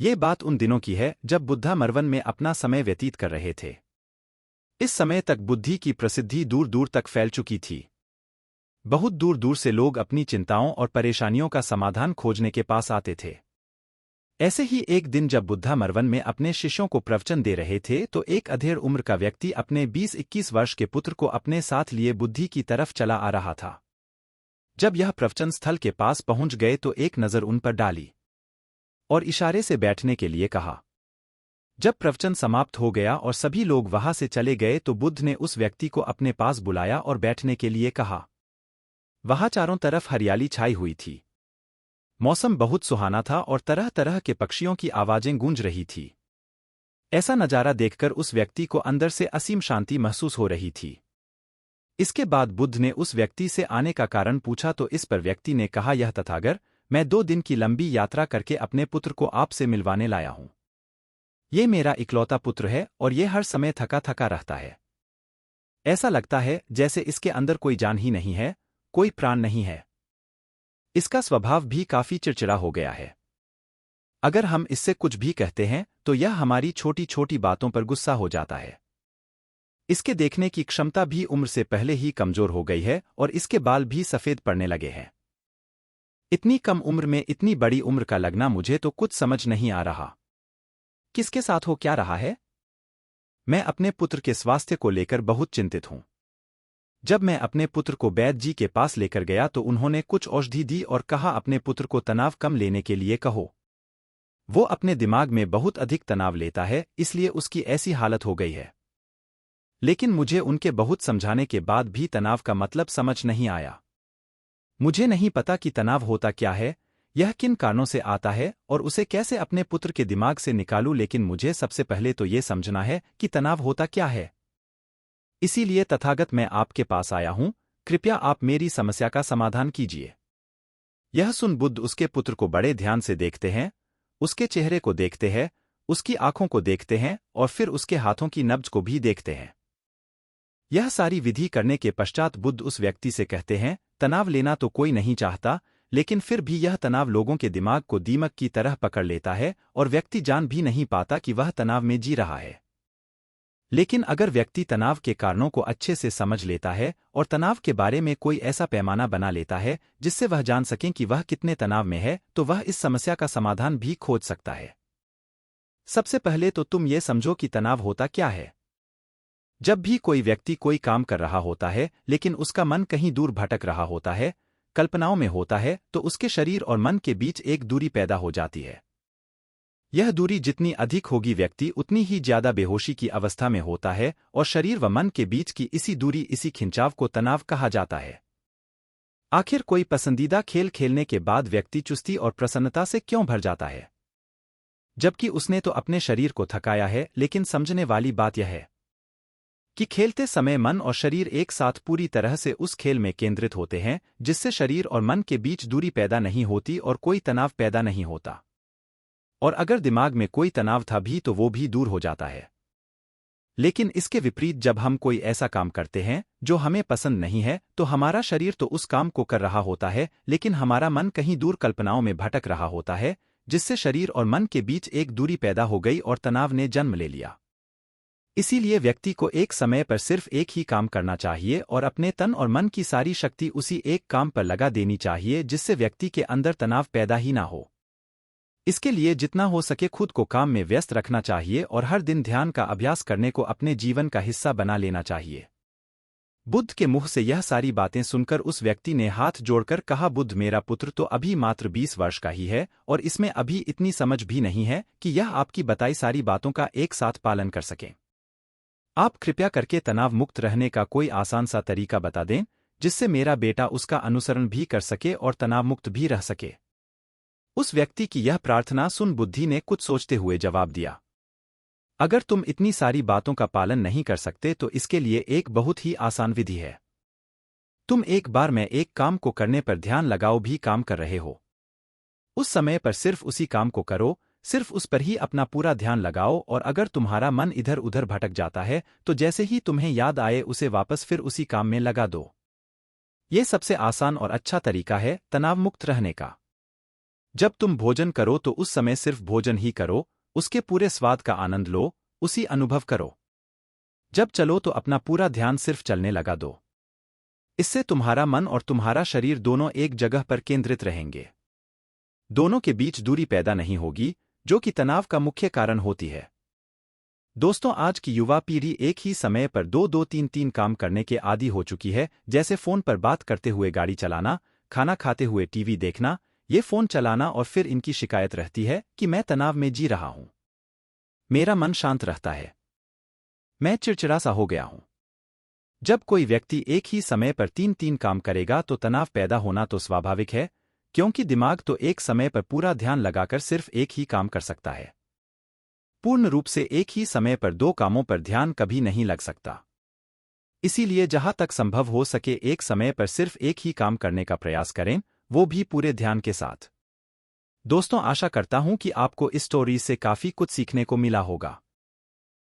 ये बात उन दिनों की है जब बुद्धा मरवन में अपना समय व्यतीत कर रहे थे। इस समय तक बुद्धि की प्रसिद्धि दूर दूर तक फैल चुकी थी। बहुत दूर दूर से लोग अपनी चिंताओं और परेशानियों का समाधान खोजने के पास आते थे। ऐसे ही एक दिन जब बुद्धा मरवन में अपने शिष्यों को प्रवचन दे रहे थे तो एक अधेड़ उम्र का व्यक्ति अपने 20-21 वर्ष के पुत्र को अपने साथ लिए बुद्धि की तरफ चला आ रहा था। जब यह प्रवचन स्थल के पास पहुंच गए तो एक नज़र उन पर डाली और इशारे से बैठने के लिए कहा। जब प्रवचन समाप्त हो गया और सभी लोग वहां से चले गए तो बुद्ध ने उस व्यक्ति को अपने पास बुलाया और बैठने के लिए कहा। वहां चारों तरफ हरियाली छाई हुई थी। मौसम बहुत सुहाना था और तरह तरह के पक्षियों की आवाजें गूंज रही थी। ऐसा नजारा देखकर उस व्यक्ति को अंदर से असीम शांति महसूस हो रही थी। इसके बाद बुद्ध ने उस व्यक्ति से आने का कारण पूछा तो इस पर व्यक्ति ने कहा, यह तथागत, मैं 2 दिन की लंबी यात्रा करके अपने पुत्र को आपसे मिलवाने लाया हूं। ये मेरा इकलौता पुत्र है और ये हर समय थका थका रहता है। ऐसा लगता है जैसे इसके अंदर कोई जान ही नहीं है, कोई प्राण नहीं है। इसका स्वभाव भी काफी चिड़चिड़ा हो गया है। अगर हम इससे कुछ भी कहते हैं तो यह हमारी छोटी छोटी बातों पर गुस्सा हो जाता है। इसके देखने की क्षमता भी उम्र से पहले ही कमजोर हो गई है और इसके बाल भी सफेद पड़ने लगे हैं। इतनी कम उम्र में इतनी बड़ी उम्र का लगना मुझे तो कुछ समझ नहीं आ रहा। किसके साथ हो क्या रहा है? मैं अपने पुत्र के स्वास्थ्य को लेकर बहुत चिंतित हूं। जब मैं अपने पुत्र को वैद्य जी के पास लेकर गया तो उन्होंने कुछ औषधि दी और कहा अपने पुत्र को तनाव कम लेने के लिए कहो। वो अपने दिमाग में बहुत अधिक तनाव लेता है, इसलिए उसकी ऐसी हालत हो गई है। लेकिन मुझे उनके बहुत समझाने के बाद भी तनाव का मतलब समझ नहीं आया। मुझे नहीं पता कि तनाव होता क्या है, यह किन कारणों से आता है और उसे कैसे अपने पुत्र के दिमाग से निकालूं, लेकिन मुझे सबसे पहले तो ये समझना है कि तनाव होता क्या है। इसीलिए तथागत मैं आपके पास आया हूं, कृपया आप मेरी समस्या का समाधान कीजिए। यह सुन बुद्ध उसके पुत्र को बड़े ध्यान से देखते हैं, उसके चेहरे को देखते हैं, उसकी आंखों को देखते हैं और फिर उसके हाथों की नब्ज को भी देखते हैं। यह सारी विधि करने के पश्चात बुद्ध उस व्यक्ति से कहते हैं, तनाव लेना तो कोई नहीं चाहता, लेकिन फिर भी यह तनाव लोगों के दिमाग को दीमक की तरह पकड़ लेता है और व्यक्ति जान भी नहीं पाता कि वह तनाव में जी रहा है। लेकिन अगर व्यक्ति तनाव के कारणों को अच्छे से समझ लेता है और तनाव के बारे में कोई ऐसा पैमाना बना लेता है जिससे वह जान सकें कि वह कितने तनाव में है, तो वह इस समस्या का समाधान भी खोज सकता है। सबसे पहले तो तुम ये समझो कि तनाव होता क्या है। जब भी कोई व्यक्ति कोई काम कर रहा होता है लेकिन उसका मन कहीं दूर भटक रहा होता है, कल्पनाओं में होता है, तो उसके शरीर और मन के बीच एक दूरी पैदा हो जाती है। यह दूरी जितनी अधिक होगी व्यक्ति उतनी ही ज्यादा बेहोशी की अवस्था में होता है और शरीर व मन के बीच की इसी दूरी, इसी खिंचाव को तनाव कहा जाता है। आखिर कोई पसंदीदा खेल खेलने के बाद व्यक्ति चुस्ती और प्रसन्नता से क्यों भर जाता है, जबकि उसने तो अपने शरीर को थकाया है। लेकिन समझने वाली बात यह है कि खेलते समय मन और शरीर एक साथ पूरी तरह से उस खेल में केंद्रित होते हैं, जिससे शरीर और मन के बीच दूरी पैदा नहीं होती और कोई तनाव पैदा नहीं होता। और अगर दिमाग में कोई तनाव था भी तो वो भी दूर हो जाता है। लेकिन इसके विपरीत जब हम कोई ऐसा काम करते हैं जो हमें पसंद नहीं है तो हमारा शरीर तो उस काम को कर रहा होता है, लेकिन हमारा मन कहीं दूर कल्पनाओं में भटक रहा होता है, जिससे शरीर और मन के बीच एक दूरी पैदा हो गई और तनाव ने जन्म ले लिया। इसीलिए व्यक्ति को एक समय पर सिर्फ एक ही काम करना चाहिए और अपने तन और मन की सारी शक्ति उसी एक काम पर लगा देनी चाहिए, जिससे व्यक्ति के अंदर तनाव पैदा ही ना हो। इसके लिए जितना हो सके खुद को काम में व्यस्त रखना चाहिए और हर दिन ध्यान का अभ्यास करने को अपने जीवन का हिस्सा बना लेना चाहिए। बुद्ध के मुंह से यह सारी बातें सुनकर उस व्यक्ति ने हाथ जोड़कर कहा, बुद्ध, मेरा पुत्र तो अभी मात्र 20 वर्ष का ही है और इसमें अभी इतनी समझ भी नहीं है कि यह आपकी बताई सारी बातों का एक साथ पालन कर सके। आप कृपया करके तनाव मुक्त रहने का कोई आसान सा तरीका बता दें, जिससे मेरा बेटा उसका अनुसरण भी कर सके और तनाव मुक्त भी रह सके। उस व्यक्ति की यह प्रार्थना सुन बुद्धि ने कुछ सोचते हुए जवाब दिया, अगर तुम इतनी सारी बातों का पालन नहीं कर सकते तो इसके लिए एक बहुत ही आसान विधि है। तुम एक बार में एक काम को करने पर ध्यान लगाओ, भी काम कर रहे हो उस समय पर सिर्फ उसी काम को करो, सिर्फ उस पर ही अपना पूरा ध्यान लगाओ और अगर तुम्हारा मन इधर उधर भटक जाता है तो जैसे ही तुम्हें याद आए उसे वापस फिर उसी काम में लगा दो। ये सबसे आसान और अच्छा तरीका है तनाव मुक्त रहने का। जब तुम भोजन करो तो उस समय सिर्फ भोजन ही करो, उसके पूरे स्वाद का आनंद लो, उसी अनुभव करो। जब चलो तो अपना पूरा ध्यान सिर्फ चलने लगा दो। इससे तुम्हारा मन और तुम्हारा शरीर दोनों एक जगह पर केंद्रित रहेंगे। दोनों के बीच दूरी पैदा नहीं होगी, जो कि तनाव का मुख्य कारण होती है। दोस्तों, आज की युवा पीढ़ी एक ही समय पर दो दो तीन तीन काम करने के आदी हो चुकी है, जैसे फोन पर बात करते हुए गाड़ी चलाना, खाना खाते हुए टीवी देखना, ये फोन चलाना, और फिर इनकी शिकायत रहती है कि मैं तनाव में जी रहा हूं, मेरा मन शांत रहता है, मैं चिड़चिड़ा सा हो गया हूं। जब कोई व्यक्ति एक ही समय पर तीन तीन काम करेगा तो तनाव पैदा होना तो स्वाभाविक है, क्योंकि दिमाग तो एक समय पर पूरा ध्यान लगाकर सिर्फ एक ही काम कर सकता है। पूर्ण रूप से एक ही समय पर दो कामों पर ध्यान कभी नहीं लग सकता। इसीलिए जहां तक संभव हो सके एक समय पर सिर्फ एक ही काम करने का प्रयास करें, वो भी पूरे ध्यान के साथ। दोस्तों, आशा करता हूं कि आपको इस स्टोरी से काफी कुछ सीखने को मिला होगा।